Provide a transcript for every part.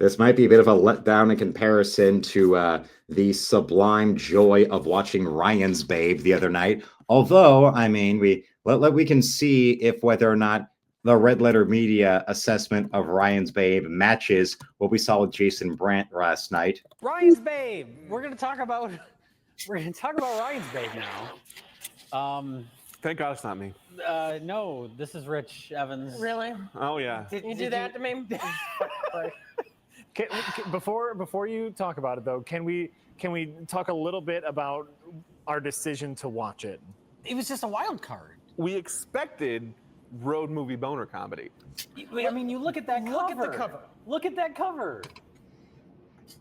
This might be a bit of a letdown in comparison to the sublime joy of watching Ryan's Babe the other night. Although, I mean, we can see if whether or not the Red Letter Media assessment of Ryan's Babe matches what we saw with Jason Brandt last night. Ryan's Babe. We're gonna talk about Ryan's Babe now. Thank God it's not me. No, this is Rich Evans. Really? Oh yeah. Did you do that to me? Before you talk about it though, can we talk a little bit about our decision to watch it? It was just a wild card. We expected road movie boner comedy. I mean, you look at that cover. Look at the cover. Look at that cover.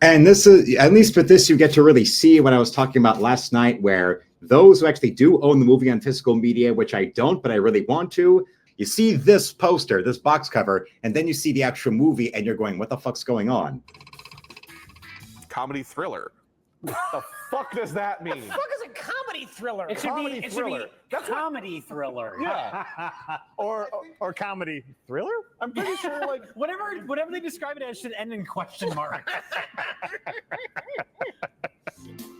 And this is, at least with this, you get to really see what I was talking about last night, where those who actually do own the movie on physical media, which I don't, but I really want to, you see this poster, this box cover, and then you see the actual movie, and you're going, what the fuck's going on? Comedy thriller. What the fuck does that mean? What the fuck is a comedy thriller? It should be comedy thriller. Yeah. or comedy thriller? I'm pretty sure, like, whatever they describe it as should end in question mark.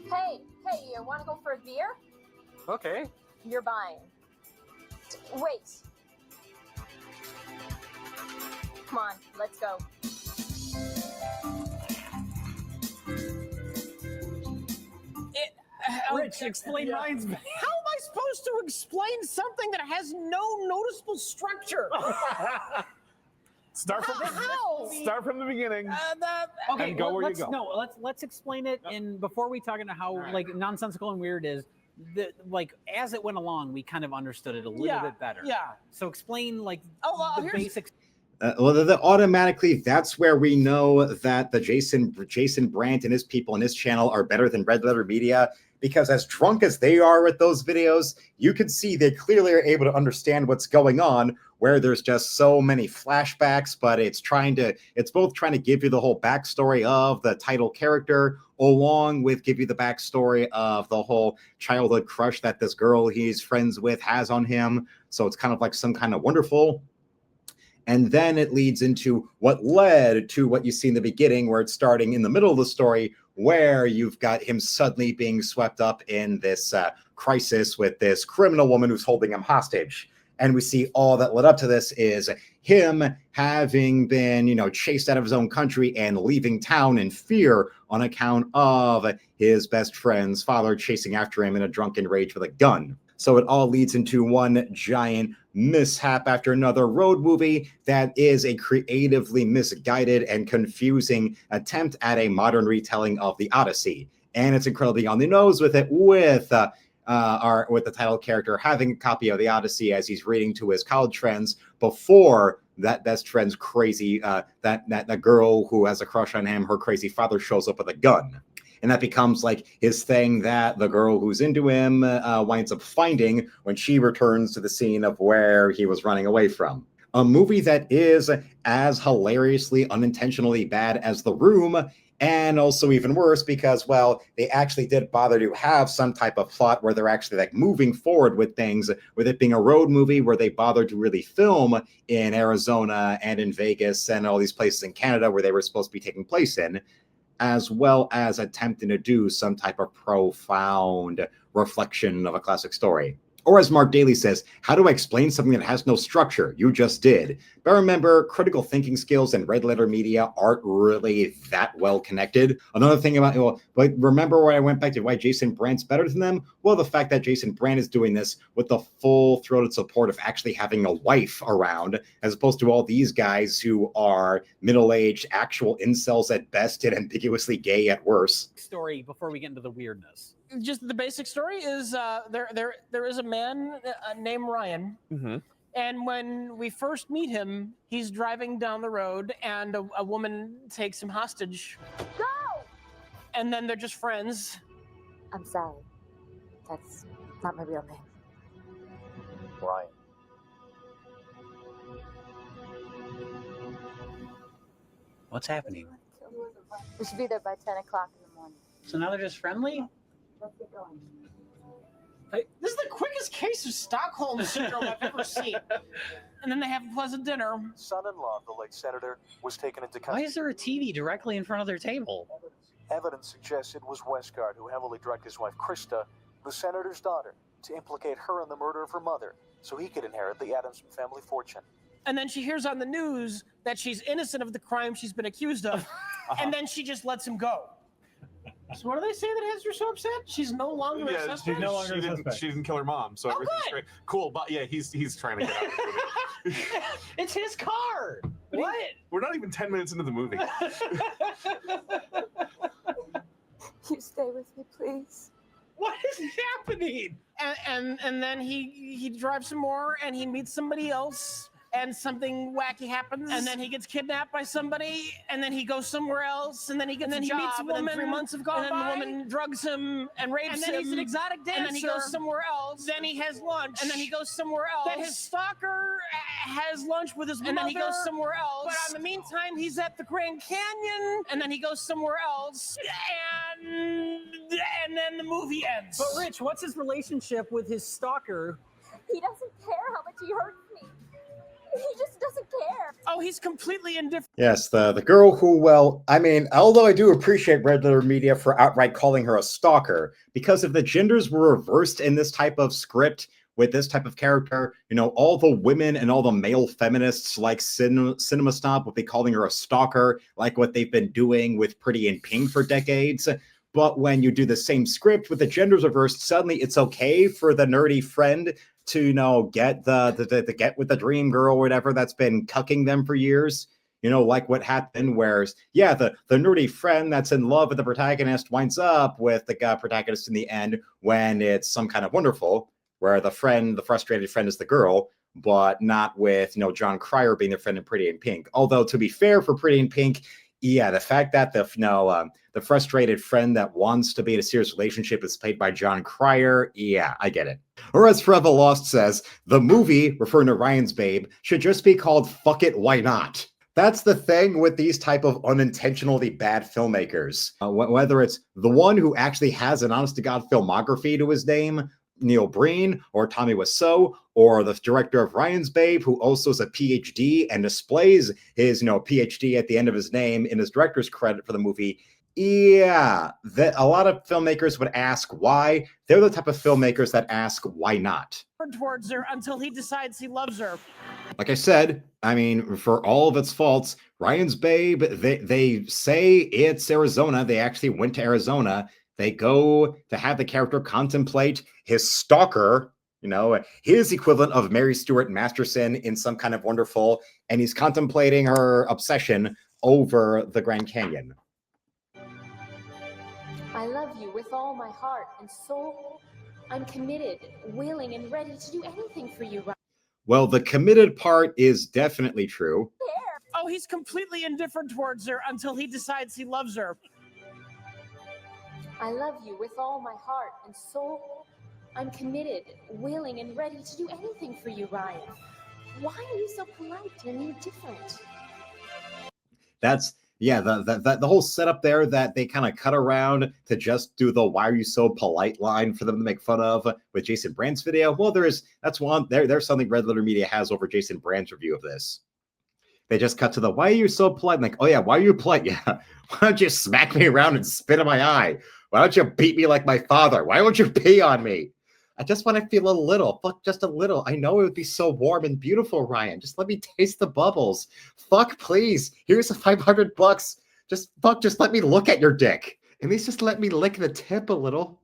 Hey, you want to go for a beer? Okay. You're buying. Wait. Come on, let's go. Rich, explain Ryan's Babe. How am I supposed to explain something that has no noticeable structure? start from the beginning. Okay, and go where you go. No, let's explain it. And before we talk into how like nonsensical and weird it is, like as it went along, we kind of understood it a little bit better. Yeah. So explain like the basics. Automatically, that's where we know that the Jason Brandt and his people and his channel are better than Red Letter Media, because as drunk as they are with those videos, you can see they clearly are able to understand what's going on, where there's just so many flashbacks, but it's both trying to give you the whole backstory of the title character, along with give you the backstory of the whole childhood crush that this girl he's friends with has on him. So it's kind of like some kind of wonderful. And then it leads into what led to what you see in the beginning, where it's starting in the middle of the story, where you've got him suddenly being swept up in this crisis with this criminal woman who's holding him hostage. And we see all that led up to this is him having been, chased out of his own country and leaving town in fear on account of his best friend's father chasing after him in a drunken rage with a gun. So it all leads into one giant mishap after another road movie that is a creatively misguided and confusing attempt at a modern retelling of the Odyssey. And it's incredibly on the nose with it, with the title character having a copy of the Odyssey as he's reading to his college friends before that best friend's crazy, that girl who has a crush on him, her crazy father shows up with a gun. And that becomes like his thing that the girl who's into him winds up finding when she returns to the scene of where he was running away from. A movie that is as hilariously unintentionally bad as The Room, and also even worse because, well, they actually did bother to have some type of plot where they're actually like moving forward with things, with it being a road movie where they bothered to really film in Arizona and in Vegas and all these places in Canada where they were supposed to be taking place in, as well as attempting to do some type of profound reflection of a classic story. Or as Mark Daly says, how do I explain something that has no structure? You just did. But remember, critical thinking skills and Red Letter Media aren't really that well connected. Another thing about, but remember where I went back to why Jason Brandt's better than them? Well, the fact that Jason Brandt is doing this with the full-throated support of actually having a wife around, as opposed to all these guys who are middle-aged, actual incels at best and ambiguously gay at worst. Story before we get into the weirdness. Just the basic story is there is a man named Ryan. Mm-hmm. And when we first meet him, he's driving down the road and a woman takes him hostage. Go! And then they're just friends. I'm sorry. That's not my real name. Ryan. What's happening? We should be there by 10 o'clock in the morning. So now they're just friendly? Let's get going. This is the quickest case of Stockholm syndrome I've ever seen. And then they have a pleasant dinner. Son-in-law of the late senator was taken into Why custody. is there a TV directly in front of their table? Evidence suggests it was Westgard who heavily drugged his wife Krista, the senator's daughter, to implicate her in the murder of her mother, so he could inherit the Adams family fortune. And then she hears on the news that she's innocent of the crime she's been accused of, and then she just lets him go. So what do they say that has her so upset? She's no longer a suspect? She's no longer a suspect. She didn't kill her mom, so everything's good. great. Cool, but yeah, he's trying to get out of the movie. It's his car. What? We're not even 10 minutes into the movie. You stay with me, please. What is happening? And then he drives some more, and he meets somebody else, and something wacky happens, and then he gets kidnapped by somebody, and then he goes somewhere else, and then he gets a job, meets a woman, and then 3 months have gone and by, then the woman drugs him and rapes him, and then he's an exotic dancer, and then he goes somewhere else, then he has lunch, and then he goes somewhere else, then his stalker has lunch with his mother, and then he goes somewhere else, but in the meantime he's at the Grand Canyon, and then he goes somewhere else, and then the movie ends. But Rich, what's his relationship with his stalker? He doesn't care how much he hurts me. He just doesn't care. Oh, he's completely indifferent. Yes, the girl who, well, I mean, although I do appreciate Redlettermedia for outright calling her a stalker, because if the genders were reversed in this type of script with this type of character, you know, all the women and all the male feminists like Cinema Snob would be calling her a stalker, like what they've been doing with Pretty in Pink for decades. But when you do the same script with the genders reversed, suddenly it's okay for the nerdy friend to, you know, get the get with the dream girl or whatever that's been cucking them for years. You know, like what happened where, yeah, the nerdy friend that's in love with the protagonist winds up with the protagonist in the end when it's some kind of wonderful, where the frustrated friend is the girl, but not with, you know, John Cryer being the friend in Pretty in Pink. Although, to be fair for Pretty in Pink, yeah, the fact that the frustrated friend that wants to be in a serious relationship is played by John Cryer, yeah, I get it. Or as Forever Lost says, the movie, referring to Ryan's Babe, should just be called Fuck It, Why Not? That's the thing with these type of unintentionally bad filmmakers. Whether it's the one who actually has an honest-to-God filmography to his name, Neil Breen or Tommy Wiseau, or the director of Ryan's Babe, who also is a PhD and displays his, you know, PhD at the end of his name in his director's credit for the movie. Yeah, that a lot of filmmakers would ask why. They're the type of filmmakers that ask why not. Towards her until he decides he loves her. Like I said, I mean, for all of its faults, Ryan's Babe, they say it's Arizona. They actually went to Arizona. They go to have the character contemplate his stalker, you know, his equivalent of Mary Stuart Masterson in some kind of wonderful, and he's contemplating her obsession over the Grand Canyon. I love you with all my heart and soul. I'm committed, willing, and ready to do anything for you. Well, the committed part is definitely true. Oh, he's completely indifferent towards her until he decides he loves her. I love you with all my heart and soul. I'm committed, willing, and ready to do anything for you, Ryan. Why are you so polite and indifferent? That's, yeah, the whole setup there that they kind of cut around to just do the "why are you so polite" line for them to make fun of with Jason Brandt's video. Well, there's something Redlettermedia has over Jason Brandt's review of this. They just cut to the "why are you so polite?" I'm like, oh yeah, why are you polite? Yeah, why don't you smack me around and spit in my eye? Why don't you beat me like my father? Why won't you pee on me? I just want to feel a little. Fuck, just a little. I know it would be so warm and beautiful, Ryan. Just let me taste the bubbles. Fuck, please. Here's $500. Just let me look at your dick. At least just let me lick the tip a little.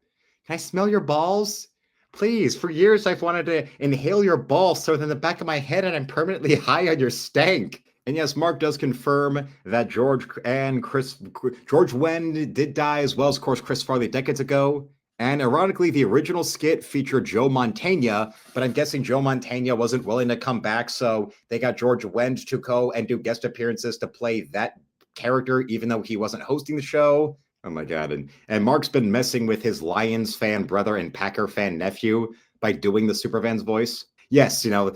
Can I smell your balls? Please, for years I've wanted to inhale your balls so in the back of my head and I'm permanently high on your stank. And yes, Mark does confirm that George Wendt did die, as well as, of course, Chris Farley decades ago. And ironically, the original skit featured Joe Mantegna, but I'm guessing Joe Mantegna wasn't willing to come back, so they got George Wendt to go and do guest appearances to play that character, even though he wasn't hosting the show. Oh my God. And Mark's been messing with his Lions fan brother and Packer fan nephew by doing the Superfans voice. Yes, you know,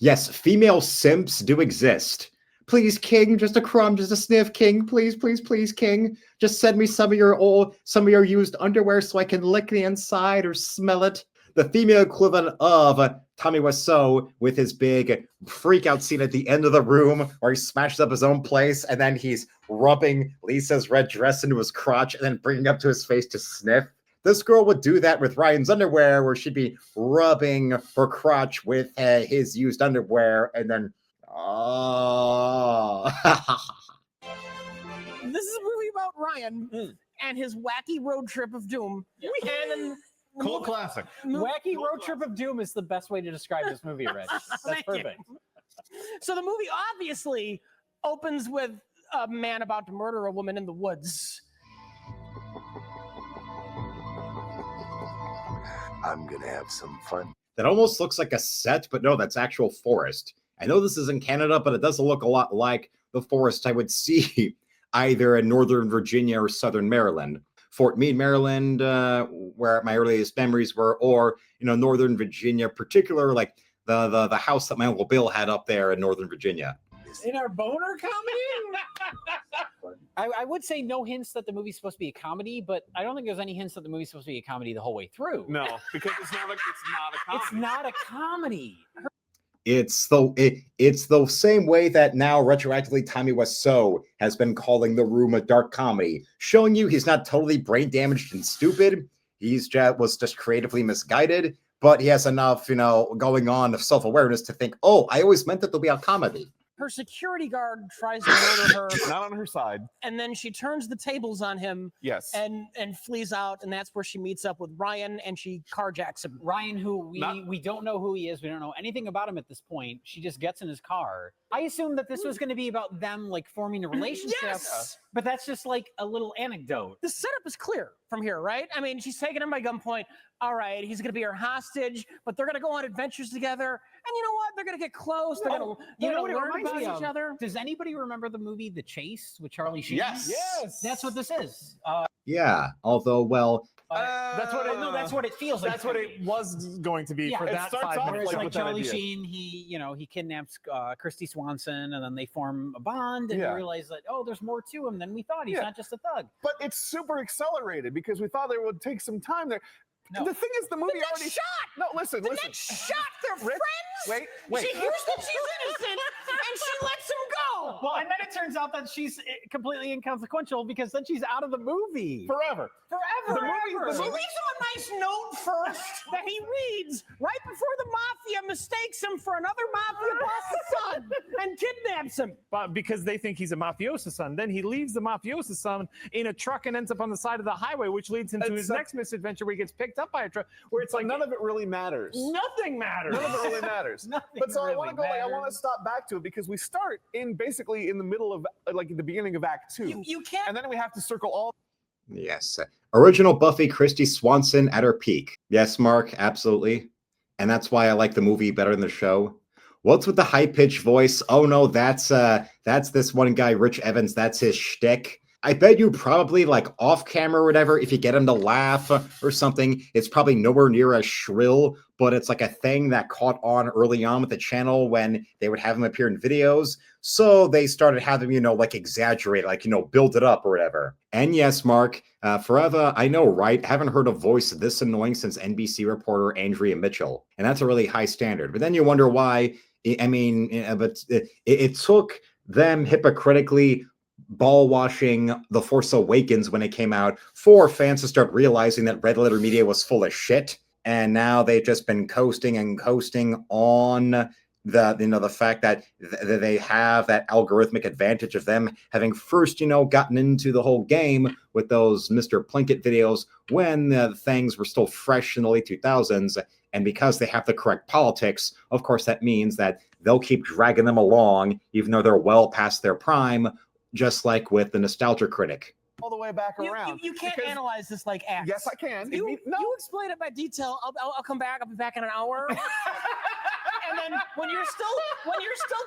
yes, female simps do exist. Please, King, just a crumb, just a sniff, King. Please, please, please, King. Just send me some of your used underwear so I can lick the inside or smell it. the female equivalent of Tommy Wiseau with his big freak out scene at the end of the room where he smashes up his own place and then he's rubbing Lisa's red dress into his crotch and then bringing it up to his face to sniff. This girl would do that with Ryan's underwear, where she'd be rubbing her crotch with his used underwear and then, oh. This is a movie about Ryan and his wacky road trip of doom. Yeah. And Cult classic. Wacky road trip of doom is the best way to describe this movie, Reg. That's perfect. So the movie obviously opens with a man about to murder a woman in the woods. I'm gonna have some fun. That almost looks like a set, but no, that's actual forest. I know this is in Canada, but it doesn't look a lot like the forest I would see either in Northern Virginia or Southern Maryland. Fort Meade, Maryland, where my earliest memories were, or Northern Virginia, particular like the house that my Uncle Bill had up there in Northern Virginia. In our boner comedy? I would say no hints that the movie's supposed to be a comedy, but I don't think there's any hints that the movie's supposed to be a comedy the whole way through. No, because it's not a comedy. It's not a comedy. It's the same way that now retroactively Tommy Wiseau has been calling The Room a dark comedy, showing you he's not totally brain damaged and stupid. Was just creatively misguided, but he has enough, going on of self-awareness to think, oh, I always meant that there'll be a comedy. Her security guard tries to murder her. Not on her side. And then she turns the tables on him. Yes. And flees out, and that's where she meets up with Ryan, and she carjacks him. Ryan, who we don't know who he is. We don't know anything about him at this point. She just gets in his car. I assumed that this was going to be about them like forming a relationship. Yes! But that's just like a little anecdote. The setup is clear from here, right? I mean, she's taking him by gunpoint. All right, he's going to be her hostage, but they're going to go on adventures together. And you know what? They're going to get close. They're going to learn about each other. Does anybody remember the movie The Chase with Charlie Sheen? Yes. That's what this is. Yeah, although, well... that's what it. No, that's what it feels like. That's what it was going to be for that 5 minutes. Whereas like with that Charlie idea. Sheen, he kidnaps Christy Swanson, and then they form a bond, and you realize that there's more to him than we thought. He's not just a thug. But it's super accelerated because we thought there would take some time there. No. The thing is, the movie The already next shot. No, listen. Next shot, they're Rick, friends. Wait. She hears that she's innocent, and she lets him go. Well, and then it turns out that she's completely inconsequential because then she's out of the movie Forever. forever. She leaves him a nice note first that he reads right before the mafia mistakes him for another mafia boss's son and kidnaps him. But because they think he's a mafioso son, then he leaves the mafioso son in a truck and ends up on the side of the highway, which leads him to his next misadventure where he gets picked up by a truck. Where it's like none of it really matters. nothing matters. None of it really matters. Nothing So really I want to go. I want to stop back to it because we start basically in the middle of the beginning of Act 2. You can't. And then we have to circle all. Yes. Original Buffy Christy Swanson at her peak. Yes, Mark, absolutely. And that's why I like the movie better than the show. What's with the high-pitched voice? Oh no, that's this one guy, Rich Evans. That's his shtick. I bet you probably like off camera or whatever, if you get him to laugh or something, it's probably nowhere near as shrill, but it's like a thing that caught on early on with the channel when they would have him appear in videos. So they started having, like exaggerate, like, build it up or whatever. And yes, Mark, forever, I know, right? I haven't heard a voice this annoying since NBC reporter Andrea Mitchell. And that's a really high standard. But then you wonder why. I mean, but it took them hypocritically ball washing The Force Awakens when it came out for fans to start realizing that Red Letter Media was full of shit. And now they've just been coasting on the fact that they have that algorithmic advantage of them having first, gotten into the whole game with those Mr. Plinkett videos when things were still fresh in the late 2000s. And because they have the correct politics, of course, that means that they'll keep dragging them along, even though they're well past their prime, just like with the Nostalgia Critic. All the way back around. You can't analyze this like acts. Yes, I can. You explain it by detail. I'll come back. I'll be back in an hour. And then when you're still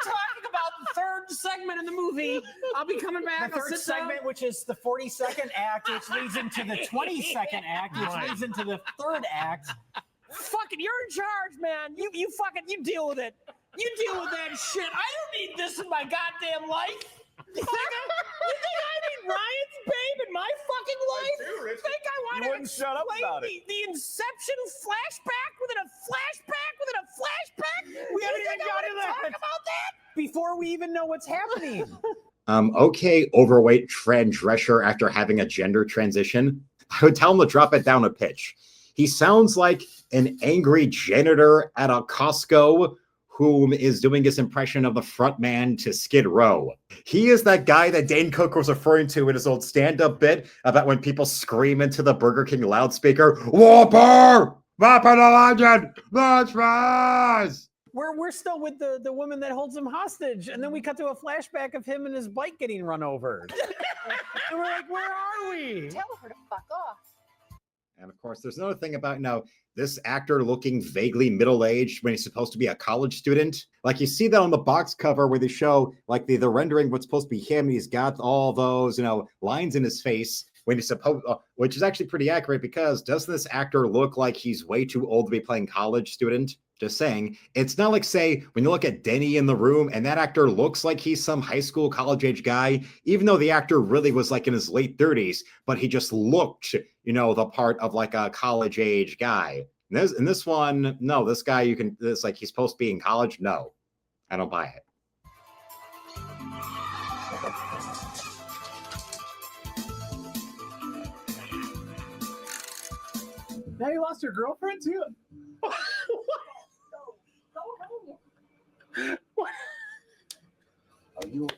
talking about the third segment in the movie, I'll be coming back. The third segment, which is the 42nd act, which leads into the 22nd act, which leads into the third act. Fucking, you're in charge, man. You deal with it. You deal with that shit. I don't need this in my goddamn life. You think I need Ryan's babe in my fucking life? Think I want to shut up about it. The Inception flashback within a flashback within a flashback? We haven't even got to talk about that? before we even know what's happening. Okay, overweight transdresser after having a gender transition. I would tell him to drop it down a pitch. He sounds like an angry janitor at a Costco whom is doing his impression of the front man to Skid Row. He is that guy that Dane Cook was referring to in his old stand-up bit about when people scream into the Burger King loudspeaker, Whopper! Whopper the legend! Let's rise! We're still with the woman that holds him hostage, and then we cut to a flashback of him and his bike getting run over. And we're like, where are we? Tell her to fuck off. And of course, there's another thing about, this actor looking vaguely middle-aged when he's supposed to be a college student. Like, you see that on the box cover where they show, like, the rendering what's supposed to be him. He's got all those, lines in his face when he's supposed, which is actually pretty accurate because doesn't this actor look like he's way too old to be playing college student? Just saying. It's not like, say, when you look at Denny in The Room and that actor looks like he's some high school, college-age guy, even though the actor really was like in his late 30s, but he just looked, the part of like a college-age guy. In this one, no, this guy, it's like he's supposed to be in college. No, I don't buy it. Now you lost your girlfriend too? Are you okay?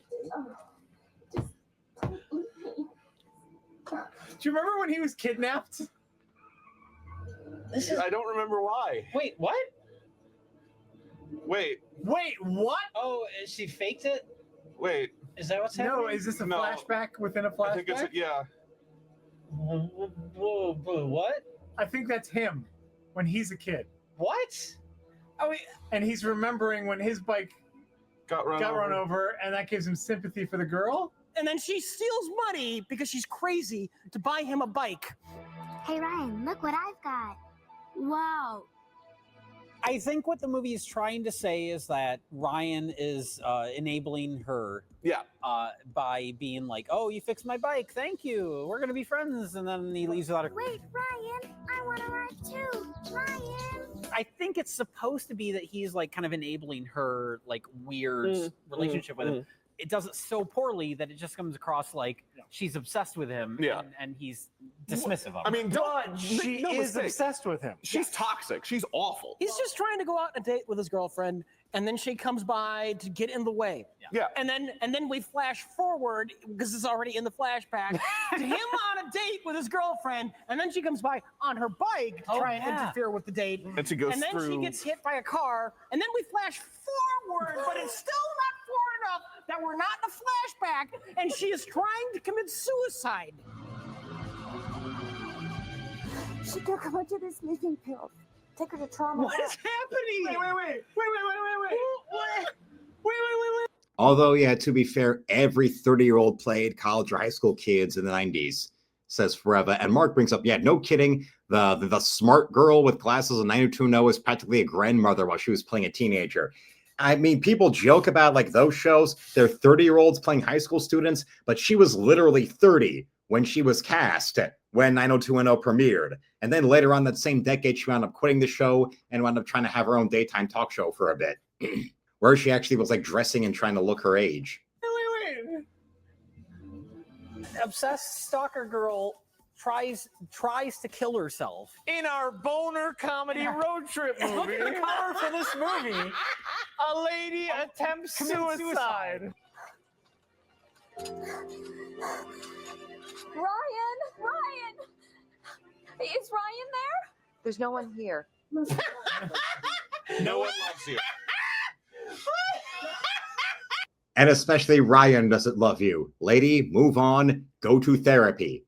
Do you remember when he was kidnapped? I don't remember why. Wait, what? Wait, what? Oh, she faked it? wait. Is that what's happening? No, is this a No. flashback within a flashback? I think it's yeah. Whoa, what? I think that's him when he's a kid. What? Oh, And he's remembering when his bike Got run over, and that gives him sympathy for the girl. And then she steals money because she's crazy to buy him a bike. Hey Ryan, look what I've got. Wow. I think what the movie is trying to say is that Ryan is enabling her Yeah. by being like, oh, you fixed my bike. Thank you. We're going to be friends. And then he leaves without a... Wait, Ryan, I want to ride too. Ryan. I think it's supposed to be that he's like kind of enabling her like weird relationship with him. It does it so poorly that it just comes across like she's obsessed with him and he's dismissive of her. I mean, She is obsessed with him. She's toxic. She's awful. He's just trying to go out on a date with his girlfriend, and then she comes by to get in the way. Yeah. And then we flash forward because it's already in the flashback to him on a date with his girlfriend, and then she comes by on her bike to try and interfere with the date. And she goes and then through. she gets hit by a car, and then we flash forward, but it's still not far enough that we're not in a flashback, and she is trying to commit suicide. She took a bunch of the sleeping pills. Take her to trauma. What is happening? Wait. Although, yeah, to be fair, every 30-year-old played college or high school kids in the 90s, says Forever. And Mark brings up, no kidding, the smart girl with glasses on 90210 is practically a grandmother while she was playing a teenager. I mean, people joke about like those shows, they're 30-year-olds playing high school students, but she was literally 30 when she was cast when 90210 premiered. And then later on that same decade, she wound up quitting the show and wound up trying to have her own daytime talk show for a bit, where she actually was like dressing and trying to look her age. Wait. Obsessed stalker girl tries to kill herself. In our boner comedy road trip movie. Look at the cover for this movie. A lady attempts suicide. Ryan! Is Ryan there? There's no one here. No one loves you. And especially Ryan doesn't love you. Lady, move on. Go to therapy.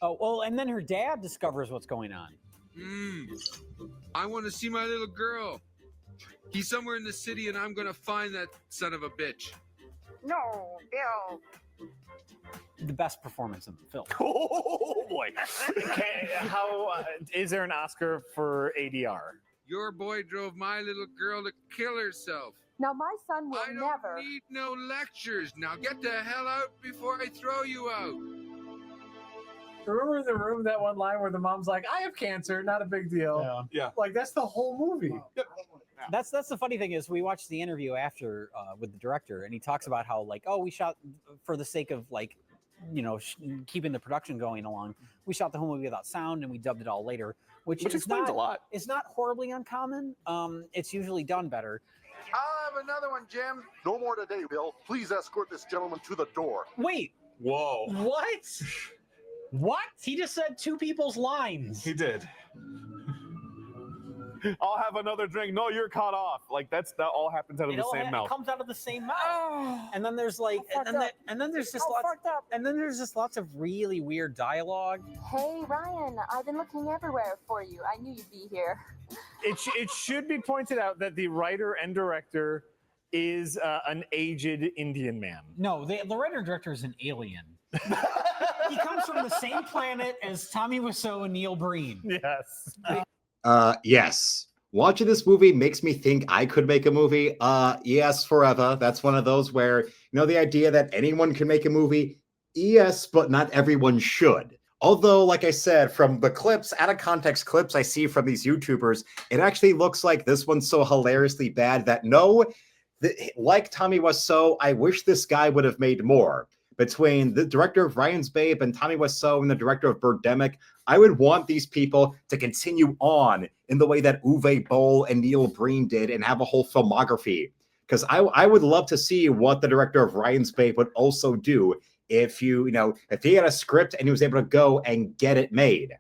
Oh, well, and then her dad discovers what's going on. I want to see my little girl. He's somewhere in the city, and I'm going to find that son of a bitch. No, Bill. The best performance in the film. Oh boy. How is there an Oscar for ADR? Your boy drove my little girl to kill herself. Now my son will I don't never. need no lectures. Now get the hell out before I throw you out. Remember in the room that one line where the mom's like, "I have cancer, not a big deal." Yeah. Like that's the whole movie. That's the funny thing is we watched the interview after with the director, and he talks about how like, oh, we shot for the sake of like, you know, keeping the production going along. We shot the whole movie without sound, and we dubbed it all later, which is explains not, a lot. It's not horribly uncommon. It's usually done better. I'll have another one, Jim. No more today, Bill. Please escort this gentleman to the door. Wait, Whoa. what? What? He just said two people's lines. He did. I'll have another drink. No, you're cut off. Like that all happens out of the same mouth. It comes out of the same mouth. And then there's like, and then there's just lots of really weird dialogue. Hey, Ryan, I've been looking everywhere for you. I knew you'd be here. It should be pointed out that the writer and director is an aged Indian man. No, the writer and director is an alien. He comes from the same planet as Tommy Wiseau and Neil Breen. Yes. Yes. Watching this movie makes me think I could make a movie. Yes, forever. That's one of those where, you know, the idea that anyone can make a movie, yes, but not everyone should. Although, like I said, from the clips, out of context clips I see from these YouTubers, it actually looks like this one's so hilariously bad that like Tommy Wiseau, I wish this guy would have made more. Between the director of Ryan's Babe and Tommy Wiseau and the director of Birdemic, I would want these people to continue on in the way that Uwe Boll and Neil Breen did and have a whole filmography. Because I would love to see what the director of Ryan's Babe would also do if if he had a script and he was able to go and get it made.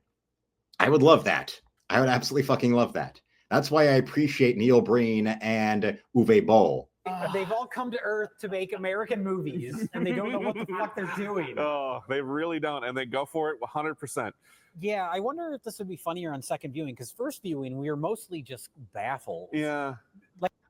I would love that. I would absolutely fucking love that. That's why I appreciate Neil Breen and Uwe Boll. They've all come to Earth to make American movies, and they don't know what the fuck they're doing. Oh, they really don't, and they go for it 100%. Yeah, I wonder if this would be funnier on second viewing, because first viewing, we were mostly just baffled. Yeah.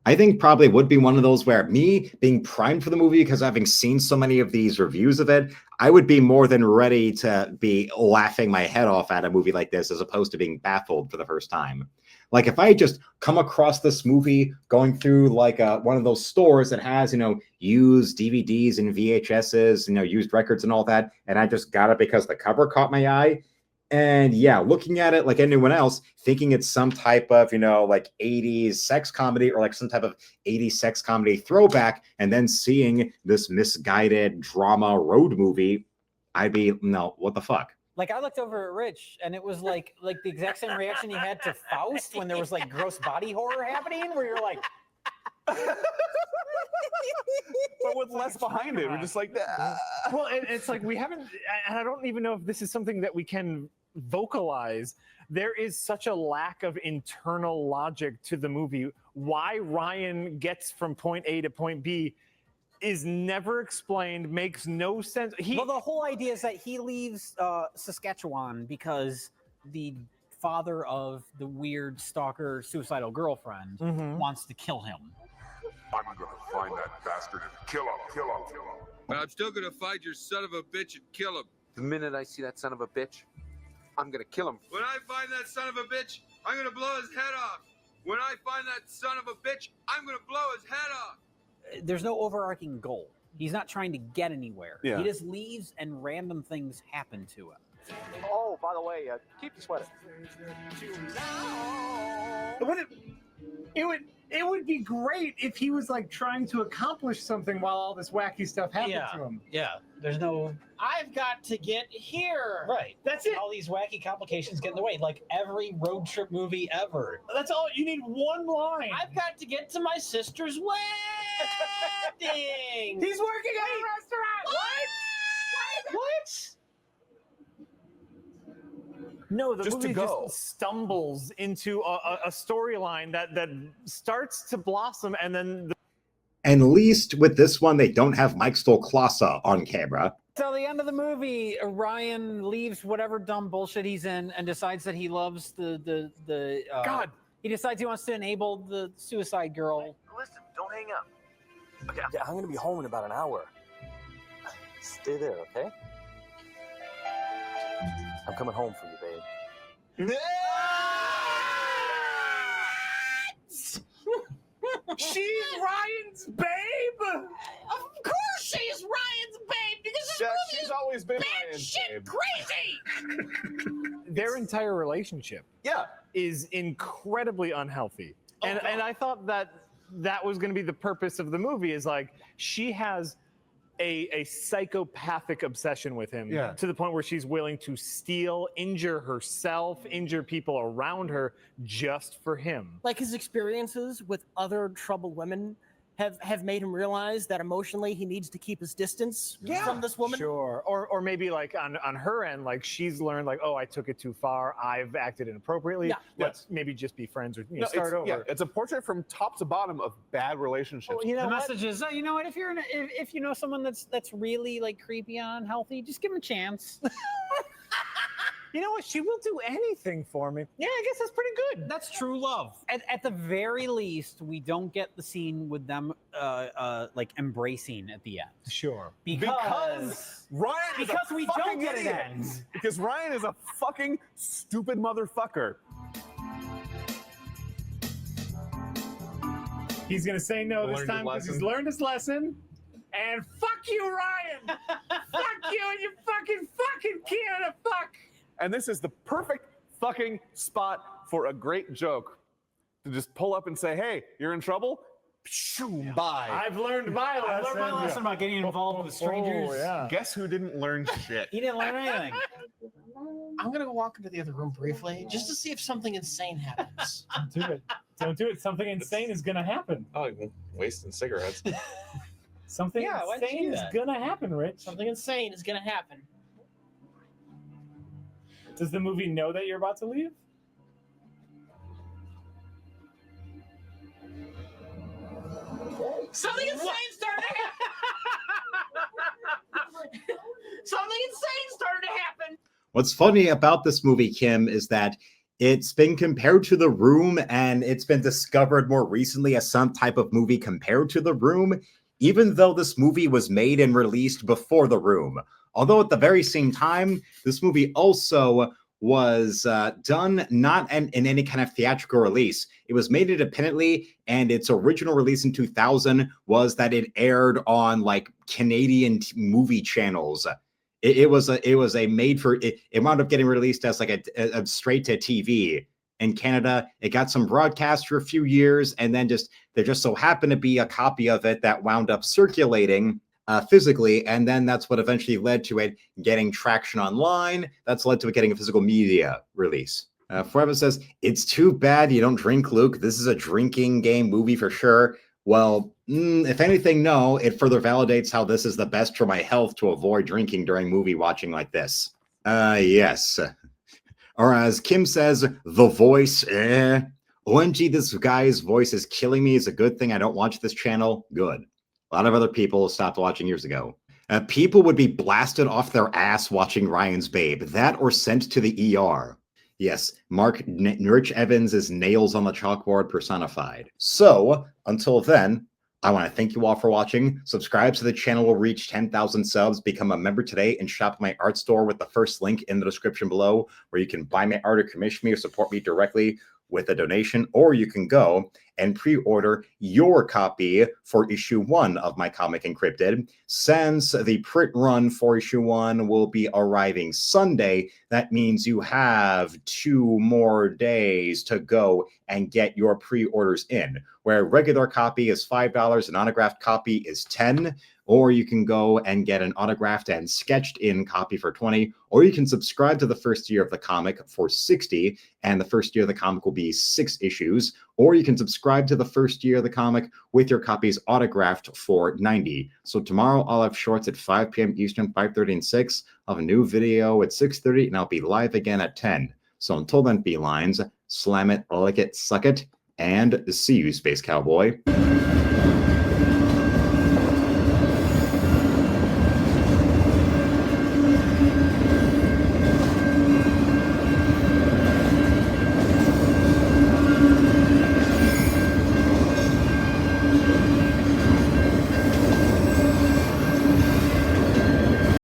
I think probably would be one of those where me being primed for the movie, because having seen so many of these reviews of it, I would be more than ready to be laughing my head off at a movie like this as opposed to being baffled for the first time. Like if I just come across this movie going through like one of those stores that has, used DVDs and VHSs, used records and all that, and I just got it because the cover caught my eye. And yeah, looking at it like anyone else, thinking it's some type of, like 80s sex comedy or like some type of 80s sex comedy throwback, and then seeing this misguided drama road movie, I'd be, no, what the fuck? Like I looked over at Rich, and it was like the exact same reaction he had to Faust when there was like gross body horror happening, where you're like, but with less behind it, we're just like that. Well, it's like we haven't, and I don't even know if this is something that we can vocalize. There is such a lack of internal logic to the movie. Why Ryan gets from point A to point B is never explained, makes no sense. Well, the whole idea is that he leaves Saskatchewan because the father of the weird stalker suicidal girlfriend wants to kill him. I'm gonna find that bastard and kill him. But I'm still gonna find your son of a bitch and kill him. The minute I see that son of a bitch, I'm gonna kill him. When I find that son of a bitch, I'm gonna blow his head off. When I find that son of a bitch, I'm gonna blow his head off. There's no overarching goal. He's not trying to get anywhere. Yeah. He just leaves and random things happen to him. Oh, by the way, keep the sweater. It would be great if he was like trying to accomplish something while all this wacky stuff happened to him. Yeah. There's no. I've got to get here. Right. That's it. All these wacky complications get in the way, like every road trip movie ever. That's all. You need one line. I've got to get to my sister's wedding. He's working at a restaurant. What? No, the Just movie to go. just stumbles into a storyline that starts to blossom, and then And at least with this one, they don't have Mike Stolklasa on camera. So the end of the movie, Ryan leaves whatever dumb bullshit he's in and decides that he loves the God. He decides he wants to enable the suicide girl. Listen, don't hang up. Okay, yeah, I'm gonna be home in about an hour. Stay there, okay? I'm coming home for you, babe. She's Ryan's babe. Of course she's Ryan's babe because this Yeah, movie she's is always always been shit crazy. Their entire relationship is incredibly unhealthy. And I thought that was going to be the purpose of the movie, is like she has a psychopathic obsession with him to the point where she's willing to steal, injure herself, injure people around her just for him. Like his experiences with other troubled women have made him realize that emotionally he needs to keep his distance from this woman. Sure. Or maybe like on her end, like she's learned like, oh, I took it too far. I've acted inappropriately. Yeah. Let's maybe just be friends or it's, start over. Yeah, it's a portrait from top to bottom of bad relationships. The message is, you know what? If you know someone that's really like creepy and unhealthy, just give them a chance. You know what? She will do anything for me. Yeah, I guess that's pretty good. That's true love. At the very least, we don't get the scene with them like embracing at the end. Sure. Because Ryan is a we fucking don't get idiot. it end. Because Ryan is a fucking stupid motherfucker. He's gonna say no this time because he's learned his lesson. And fuck you, Ryan! Fuck you and your fucking Canada, fuck! And this is the perfect fucking spot for a great joke. To just pull up and say, hey, you're in trouble? Shoo, bye. I've learned my lesson. I learned my lesson about getting involved with strangers. Oh, yeah. Guess who didn't learn shit? He didn't learn anything. I'm gonna go walk into the other room briefly just to see if something insane happens. Don't do it. Don't do it. Something insane is gonna happen. Oh, you're wasting cigarettes. Something why'd you insane do is that? gonna happen, Rich. Something insane is gonna happen. Does the movie know that you're about to leave? Something insane started to happen. Something insane started to happen. What's funny about this movie, Kim, is that it's been compared to The Room, and it's been discovered more recently as some type of movie compared to The Room, even though this movie was made and released before The Room. Although at the very same time, this movie also was done not in any kind of theatrical release. It was made independently, and its original release in 2000 was that it aired on like Canadian movie channels. It was a made for it. It wound up getting released as like a straight to TV in Canada. It got some broadcast for a few years, and then there just so happened to be a copy of it that wound up circulating physically, and then that's what eventually led to it getting traction online. That's led to it getting a physical media release. Forever says, it's too bad you don't drink, Luke. This is a drinking game movie for sure. Well, if anything, no, it further validates how this is the best for my health to avoid drinking during movie watching like this. Yes. Or as Kim says, the voice, OMG, this guy's voice is killing me. It's a good thing I don't watch this channel. Good. A lot of other people stopped watching years ago. People would be blasted off their ass watching Ryan's Babe. That or sent to the ER. Yes, Rich Evans is nails on the chalkboard personified. So, until then, I want to thank you all for watching. Subscribe so the channel will reach 10,000 subs. Become a member today and shop my art store with the first link in the description below, where you can buy my art or commission me or support me directly with a donation, or you can go and pre-order your copy for issue 1 of my comic Encrypted. Since the print run for issue 1 will be arriving Sunday, that means you have 2 more days to go and get your pre-orders in, where a regular copy is $5, an autographed copy is $10, or you can go and get an autographed and sketched in copy for $20, or you can subscribe to the first year of the comic for $60, and the first year of the comic will be 6 issues, or you can subscribe to the first year of the comic with your copies autographed for $90. So tomorrow I'll have shorts at 5 p.m. Eastern, 5:30 and 6. I'll have a new video at 6:30, and I'll be live again at 10. So until then, felines, slam it, lick it, suck it, and see you, Space Cowboy.